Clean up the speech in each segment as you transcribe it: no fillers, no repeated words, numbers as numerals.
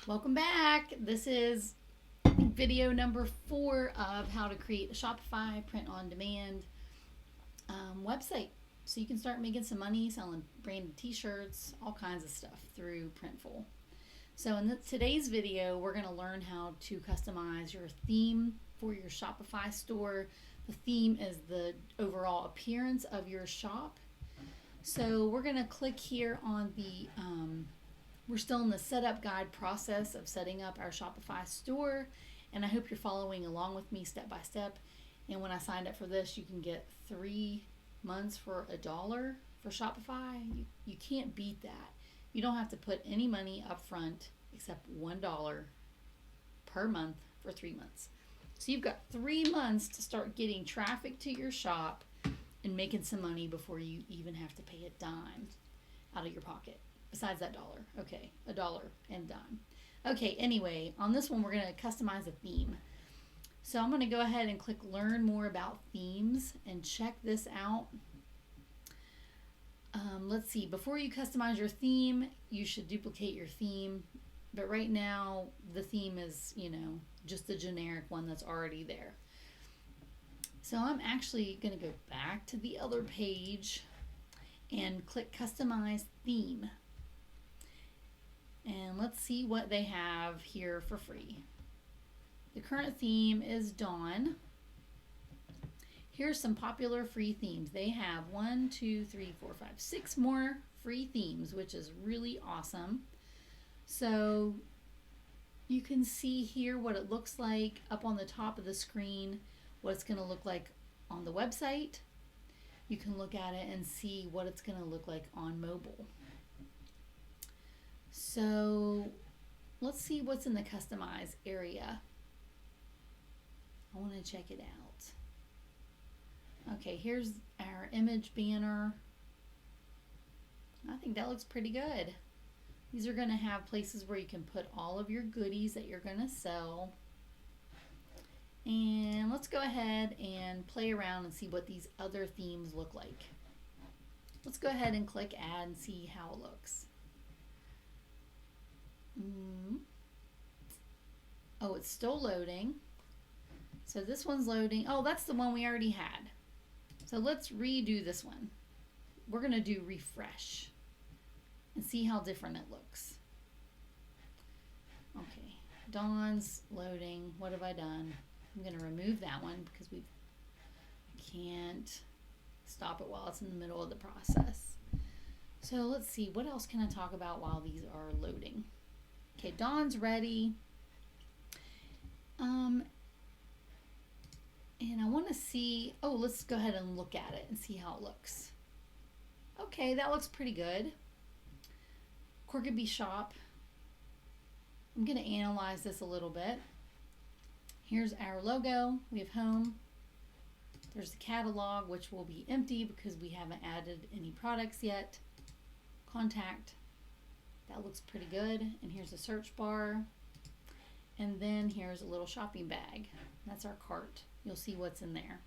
Welcome back. This is video number 4 of how to create a Shopify print-on-demand website. So you can start making some money selling branded t-shirts, all kinds of stuff through Printful. So in today's video, we're going to learn how to customize your theme for your Shopify store. The theme is the overall appearance of your shop. So we're going to click here on the we're still in the setup guide process of setting up our Shopify store, and I hope you're following along with me step by step. And when I signed up for this, you can get 3 months for $1 for Shopify. You can't beat that. You don't have to put any money up front except $1 per month for 3 months. So you've got 3 months to start getting traffic to your shop and making some money before you even have to pay a dime out of your pocket. Besides that dollar. Okay, $1 and dime. Okay, anyway, on this one we're going to customize a theme. So I'm going to go ahead and click learn more about themes and check this out. Let's see, before you customize your theme, you should duplicate your theme. But right now, the theme is, just the generic one that's already there. So I'm actually going to go back to the other page and click customize theme. And let's see what they have here for free. The current theme is Dawn. Here's some popular free themes. They have 6 more free themes, which is really awesome. So you can see here what it looks like up on the top of the screen, what it's going to look like on the website. You can look at it and see what it's going to look like on mobile. So let's see what's in the customize area. I want to check it out. Okay, here's our image banner. I think that looks pretty good. These are going to have places where you can put all of your goodies that you're going to sell. And let's go ahead and play around and see what these other themes look like. Let's go ahead and click add and see how it looks. Oh, it's still loading. So this one's loading. Oh, that's the one we already had. So let's redo this one. We're going to do refresh and see how different it looks. Okay, Dawn's loading. What have I done? I'm going to remove that one because we can't stop it while it's in the middle of the process. So let's see, what else can I talk about while these are loading? Okay, Dawn's ready. And I want to see, let's go ahead and look at it and see how it looks. Okay, that looks pretty good. Kajabi shop. I'm going to analyze this a little bit. Here's our logo. We have home. There's the catalog, which will be empty because we haven't added any products yet. Contact. That looks pretty good. And here's a search bar. And then here's a little shopping bag. That's our cart. You'll see what's in there.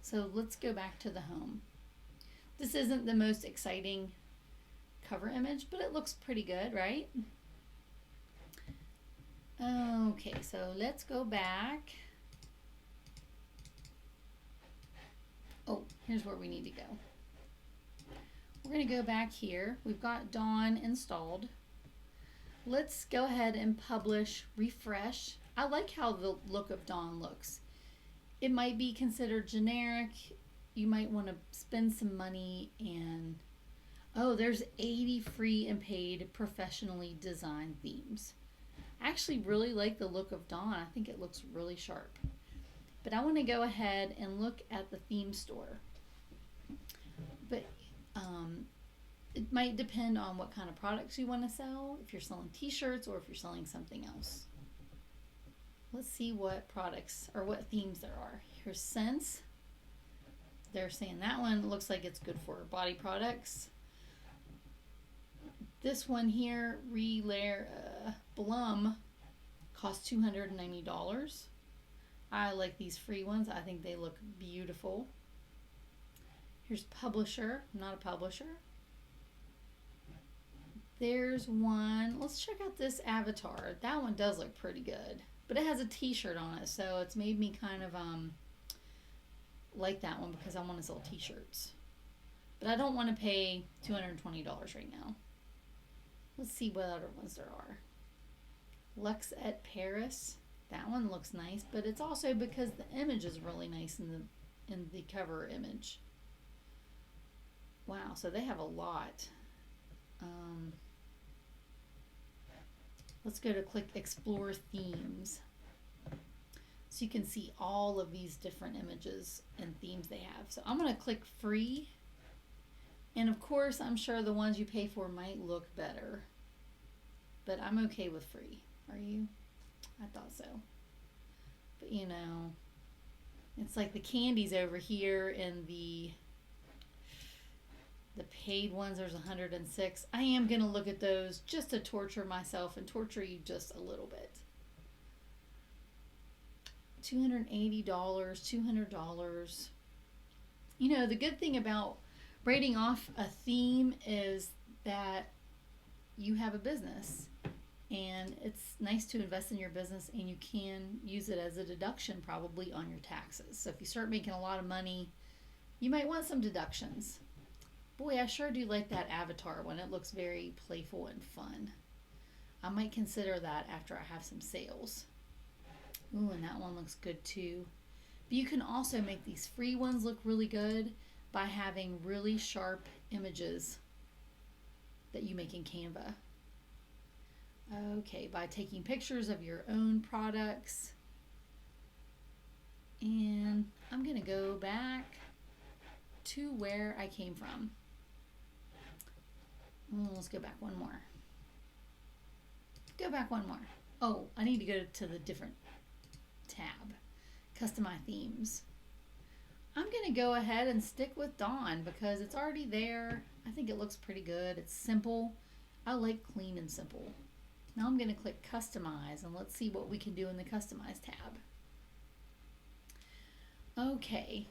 So let's go back to the home. This isn't the most exciting cover image, but it looks pretty good, right? Okay, so let's go back. Oh, here's where we need to go. We're going to go back here. We've got Dawn installed. Let's go ahead and publish, refresh. I like how the look of Dawn looks. It might be considered generic. You might want to spend some money and there's 80 free and paid professionally designed themes. I actually really like the look of Dawn. I think it looks really sharp. But I want to go ahead and look at the theme store. But it might depend on what kind of products you want to sell, if you're selling t-shirts or if you're selling something else. Let's see what products or what themes there are. Here's scents. They're saying that one looks like it's good for body products. This one here, Relayer Blum, costs $290. I like these free ones. I think they look beautiful. Here's publisher. I'm not a publisher. There's one. Let's check out this avatar. That one does look pretty good. But it has a t-shirt on it, so it's made me kind of like that one because I want to sell t-shirts. But I don't want to pay $220 right now. Let's see what other ones there are. Lux at Paris. That one looks nice, but it's also because the image is really nice in the cover image. Wow, so they have a lot. Let's go to click Explore Themes. So you can see all of these different images and themes they have. So I'm going to click Free. And of course, I'm sure the ones you pay for might look better. But I'm okay with free. Are you? I thought so. But you know, it's like the candies over here and the paid ones, there's 106. I am going to look at those just to torture myself and torture you just a little bit. $280, $200. You know, the good thing about rating off a theme is that you have a business. And it's nice to invest in your business, and you can use it as a deduction probably on your taxes. So if you start making a lot of money, you might want some deductions. Boy, I sure do like that avatar one. It looks very playful and fun. I might consider that after I have some sales. Ooh, and that one looks good too. But you can also make these free ones look really good by having really sharp images that you make in Canva. Okay, by taking pictures of your own products. And I'm going to go back to where I came from. Let's go back one more. Go back one more. Oh, I need to go to the different tab. Customize themes. I'm going to go ahead and stick with Dawn because it's already there. I think it looks pretty good. It's simple. I like clean and simple. Now I'm going to click Customize, and let's see what we can do in the Customize tab. Okay,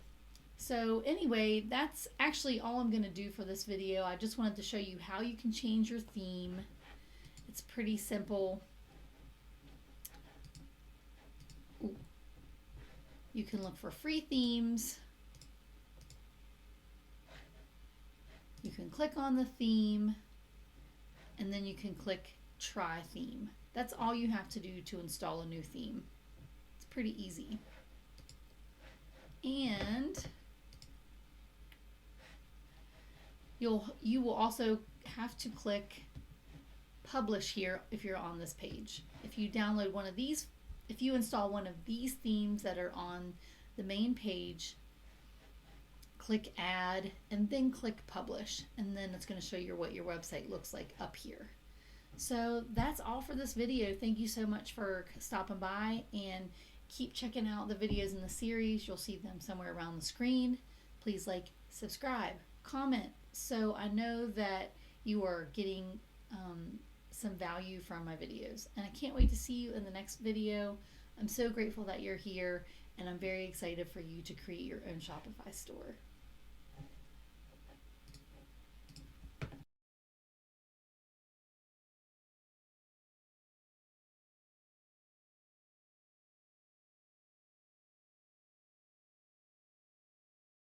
so anyway, that's actually all I'm going to do for this video. I just wanted to show you how you can change your theme. It's pretty simple. Ooh. You can look for free themes. You can click on the theme, and then you can click Try Theme. That's all you have to do to install a new theme. It's pretty easy. And you will also have to click Publish here if you're on this page. If you download one of these, if you install one of these themes that are on the main page, click Add and then click Publish, and then it's going to show you what your website looks like up here. So that's all for this video. Thank you so much for stopping by, and keep checking out the videos in the series. You'll see them somewhere around the screen. Please like, subscribe, comment, so I know that you are getting some value from my videos. And I can't wait to see you in the next video. I'm so grateful that you're here, and I'm very excited for you to create your own Shopify store.